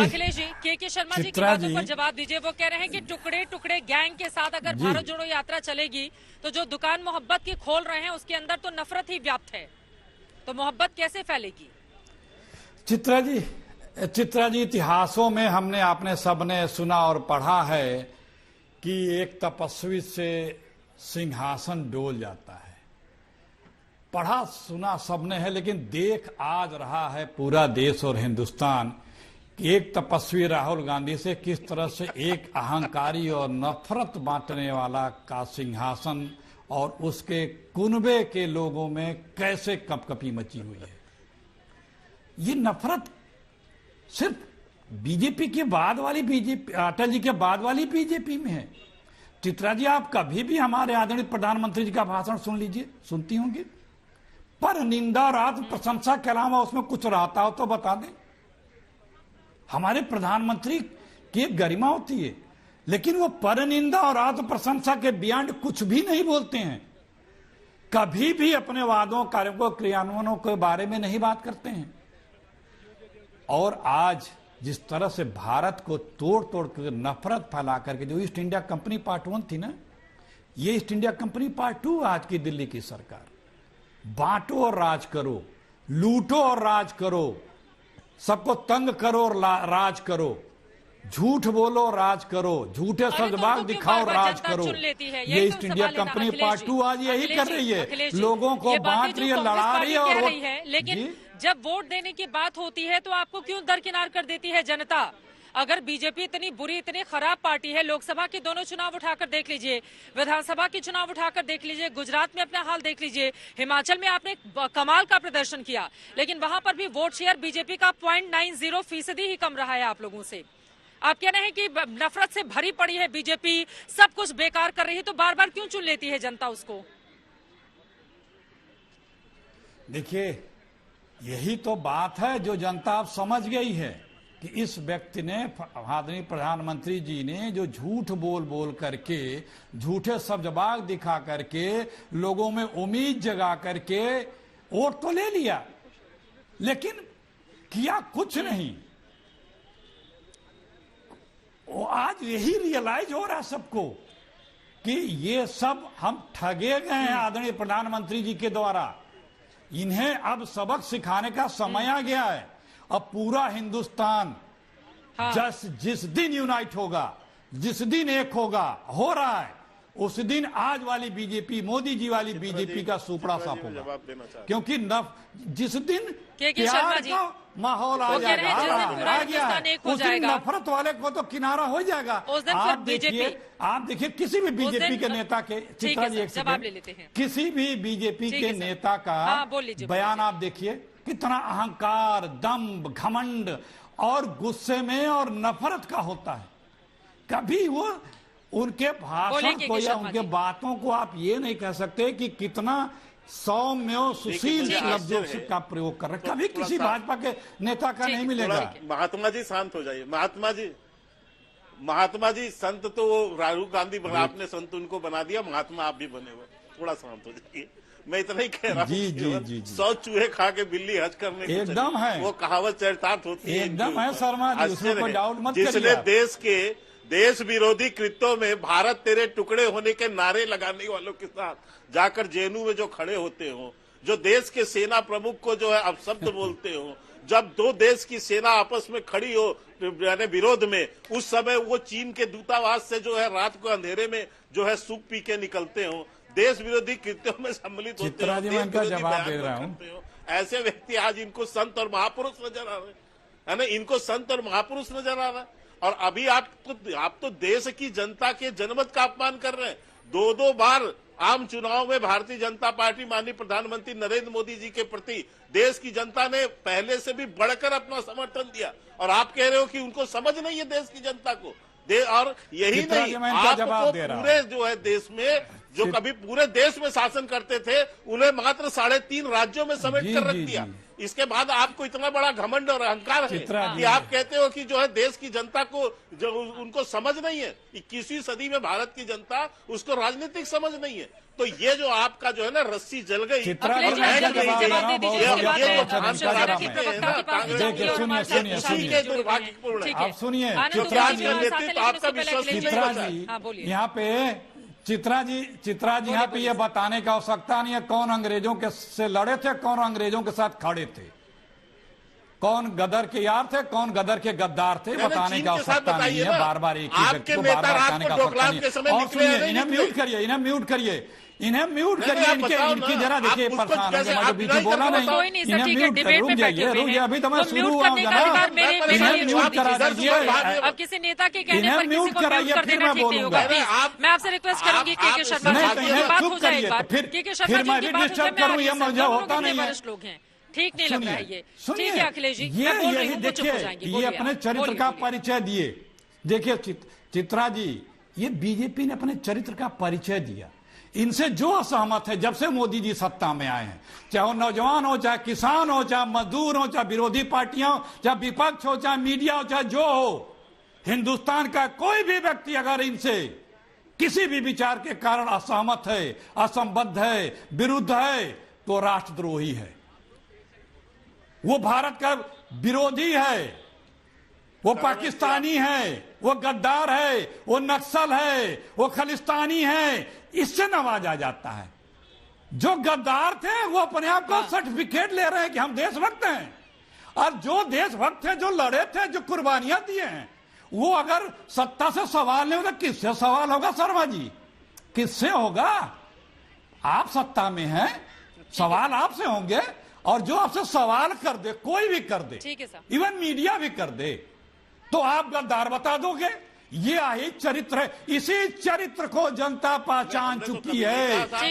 अखिलेश जी, के शर्मा जी की बातों पर जवाब दीजिए। वो कह रहे हैं कि टुकड़े टुकड़े गैंग के साथ अगर भारत जोड़ो यात्रा चलेगी तो जो दुकान मोहब्बत की खोल रहे हैं उसके अंदर तो नफरत ही व्याप्त है, तो मोहब्बत कैसे फैलेगी? चित्रा जी, इतिहासों में हमने आपने सबने सुना और पढ़ा है कि एक तपस्वी से सिंहासन डोल जाता है। पढ़ा सुना सबने है, लेकिन देख आज रहा है पूरा देश और हिंदुस्तान कि एक तपस्वी राहुल गांधी से किस तरह से एक अहंकारी और नफरत बांटने वाला का सिंहासन और उसके कुनबे के लोगों में कैसे कपकपी मची हुई है। ये नफरत सिर्फ बीजेपी के बाद वाली बीजेपी, अटल जी के बाद वाली बीजेपी में है। चित्रा जी, आप कभी भी हमारे आदरणीय प्रधानमंत्री जी का भाषण सुन लीजिए, सुनती होंगी, पर निंदा और आत्म प्रशंसा के अलावा उसमें कुछ रहता हो तो बता दें। हमारे प्रधानमंत्री की एक गरिमा होती है, लेकिन वो पर निंदा और आत्म प्रशंसा के बियॉन्ड कुछ भी नहीं बोलते हैं। कभी भी अपने वादों, कार्यों को, क्रियान्वयनों के बारे में नहीं बात करते हैं। और आज जिस तरह से भारत को तोड़ तोड़ कर नफरत फैला करके जो ईस्ट इंडिया कंपनी पार्ट 1 थी ना, ये ईस्ट इंडिया कंपनी पार्ट 2 आज की दिल्ली की सरकार। बांटो और राज करो, लूटो और राज करो, सबको तंग करो और राज करो, झूठ बोलो राज करो, झूठे सजबाग दिखाओ राज करो। ये ईस्ट इंडिया कंपनी पार्ट 2 आज यही कर रही है, लोगों को बांट रही है, लड़ा रही है। और लेकिन जब वोट देने की बात होती है तो आपको क्यों दरकिनार कर देती है जनता? अगर बीजेपी इतनी बुरी, इतनी खराब पार्टी है, लोकसभा के दोनों चुनाव उठाकर देख लीजिए, विधानसभा के चुनाव उठाकर देख लीजिए, गुजरात में अपना हाल देख लीजिए, हिमाचल में आपने कमाल का प्रदर्शन किया, लेकिन वहां पर भी वोट शेयर बीजेपी का 0.90% ही कम रहा है आप लोगों से। आप कह रहे हैं कि नफरत से भरी पड़ी है बीजेपी, सब कुछ बेकार कर रही है, तो बार बार क्यों चुन लेती है जनता उसको? देखिए, यही तो बात है जो जनता अब समझ गई है कि इस व्यक्ति ने, आदरणीय प्रधानमंत्री जी ने जो झूठ बोल बोल करके, झूठे सब्जबाग दिखा करके, लोगों में उम्मीद जगा करके वोट तो ले लिया, लेकिन किया कुछ नहीं। वो आज यही रियलाइज हो रहा है सबको कि ये सब हम ठगे गए हैं आदरणीय प्रधानमंत्री जी के द्वारा। इन्हें अब सबक सिखाने का समय आ गया है। अब पूरा हिंदुस्तान जिस दिन यूनाइट होगा, जिस दिन एक होगा, हो रहा है, उस दिन आज वाली बीजेपी, मोदी जी वाली बीजेपी का सुपड़ा साफ होगा। क्योंकि जिस दिन प्यार का माहौल आ जाएगा, आ गया है, उस दिन नफरत वाले को तो किनारा हो जाएगा। आप देखिए किसी भी बीजेपी के नेता के, चित्रा जी एक सेकंड, किसी भी बीजेपी के नेता का बयान आप देखिए, कितना अहंकार, दम्भ, घमंड और गुस्से में और नफरत का होता है। कभी वो उनके भाषण को या उनके बातों को आप ये नहीं कह सकते कि कितना सौम्य और सुशील लफ्जों का प्रयोग कर रहे। कभी किसी भाजपा के नेता का नहीं मिलेगा। महात्मा जी शांत हो जाइए। महात्मा जी संत तो वो राहुल गांधी आपने संत उनको बना दिया, महात्मा आप भी बने हुए, थोड़ा शांत हो जाइए। मैं इतना ही कह रहा हूँ, जी 100 चूहे खा के बिल्ली हज करने एकदम है, वो कहावत चरितार्थ होती है, एकदम है शर्मा जी, उसमें कोई डाउट मत करिए। जिसने देश विरोधी कृत्यों में भारत तेरे टुकड़े होने के नारे लगाने वालों के साथ जाकर जेएनयू में जो खड़े होते हो, जो देश के सेना प्रमुख को जो है अपशब्द बोलते हो, जब दो देश की सेना आपस में खड़ी हो विरोध में, उस समय वो चीन के दूतावास से जो है रात को अंधेरे में जो है सूप पी के निकलते हो, देश विरोधी कृत्यों में सम्मिलित होते हो, जवाब दे रहा हूं। ऐसे व्यक्ति आज इनको संत और महापुरुष नजर आ रहे है ना, इनको संत और महापुरुष नजर आ रहा है। और अभी आप तो देश की जनता के जनमत का अपमान कर रहे हैं। 2 बार आम चुनाव में भारतीय जनता पार्टी माननीय प्रधानमंत्री नरेंद्र मोदी जी के प्रति देश की जनता ने पहले से भी बढ़कर अपना समर्थन दिया, और आप कह रहे हो कि उनको समझ नहीं है देश की जनता को। और यही नहीं, आपको पूरे जो है देश में जो कभी पूरे देश में शासन करते थे, उन्हें मात्र 3.5 राज्यों में समेट कर रख दिया। इसके बाद आपको इतना बड़ा घमंड और अहंकार है चित्रा कि जी। आप कहते हो कि जो है देश की जनता को जो उनको समझ नहीं है, 21वीं सदी में भारत की जनता उसको राजनीतिक समझ नहीं है। तो ये जो आपका जो है ना रस्सी जल गई चित्रा और अखिलेश जी, हैंग जवाब नहीं दे गई, दीजिए, ये इसके बाद जो हम भाषण शिवसेना आप के रखते हैं प्रवक्ता ना के पास कांग्रेस जाएंगे देखिए, और हमारे साथ सुनिए, विशाल सुनिए। जी जुड़े हुए हैं। दुर्भाग्यपूर्ण है। ठीक आप सुनिए, आनंद चित्रा उपाध्याय जी, जी हमारे साथ हैं, लेकिन आपका उससे पहले विश्वास अखिलेश जी चित्रा नहीं जी, हाँ, बोलिए। यहाँ पे चित्रा जी यहाँ पे ये बताने की आवश्यकता नहीं है कौन अंग्रेजों के से लड़े थे, कौन अंग्रेजों के साथ खड़े थे, कौन गदर के यार थे, कौन गदर के गद्दार थे, बताने की आवश्यकता नहीं है। बार बार एक ही व्यक्ति को बार बार कहने का आवश्यकता नहीं है। और सुनिए, इन्हें म्यूट करिए, इन्हें म्यूट करिए, इन्हें म्यूट करिए, इनकी जरा देखिए परेशान है, मैं बीच में बोला नहीं, कोई नहीं सर, इन्हें ठीक है, म्यूट डिबेट रुक में जाइए, बैठे रुक हुए जाइए, अभी तो मैं हैं। शुरू म्यूट हुआ हूं करने का अधिकार मेरे इन्हें लिए म्यूट करा सर, दीजिए। अब किसी नेता के कहने इन्हें पर किसी म्यूट को कराइए, म्यूट कर फिर देना मैं ठीक नहीं होगा। बोलूंगा। प्लीज मैं आपसे रिक्वेस्ट करूंगी के शर्मा नहीं, जी तो की इन्हें बात चुप हो जाए करिए, एक तो बार। फिर- के फिर शर्मा मैं जी भी की बात हो डिस्टर्ब जाए, मैं करूं, ये आगे मुझे सब होता लोग नहीं है। वरिष्ठ लोग हैं, ठीक नहीं लग रहा है ये। सुनिए, ठीक है अखिलेश जी, ये मैं बोल रही यही हूँ, वो चुप हो देखिए, जाएंगे। ये बोलिए अपने आप, चरित्र बोलिए, का बोलिए। परिचय दिए। देखिए चित्रा जी, ये बीजेपी ने अपने चरित्र का परिचय दिया। इनसे जो असहमत है, जब से मोदी जी सत्ता में आए हैं, चाहे वो नौजवान हो, चाहे किसान हो, चाहे मजदूर हो, चाहे विरोधी पार्टियां हो, चाहे विपक्ष हो, चाहे मीडिया हो, चाहे जो हो, हिंदुस्तान का कोई भी व्यक्ति अगर इनसे किसी भी विचार के कारण असहमत है, असंबद्ध है, विरुद्ध है, तो राष्ट्रद्रोही है, वो भारत का विरोधी है, वो पाकिस्तानी है, वो गद्दार है, वो नक्सल है, वो खालिस्तानी है, इससे नवाजा जाता है। जो गद्दार थे वो अपने आप को सर्टिफिकेट ले रहे हैं कि हम देशभक्त हैं, और जो देशभक्त थे, जो लड़े थे, जो कुर्बानियां दिए हैं, वो अगर सत्ता से सवाल नहीं होगा, किससे सवाल होगा शर्मा जी? किससे होगा? आप सत्ता में हैं, सवाल आपसे होंगे, और जो आपसे सवाल कर दे, कोई भी कर दे, ठीक है सर। इवन मीडिया भी कर दे, तो आप गद्दार बता दोगे। ये यही चरित्र है, इसी चरित्र को जनता पहचान चुकी है।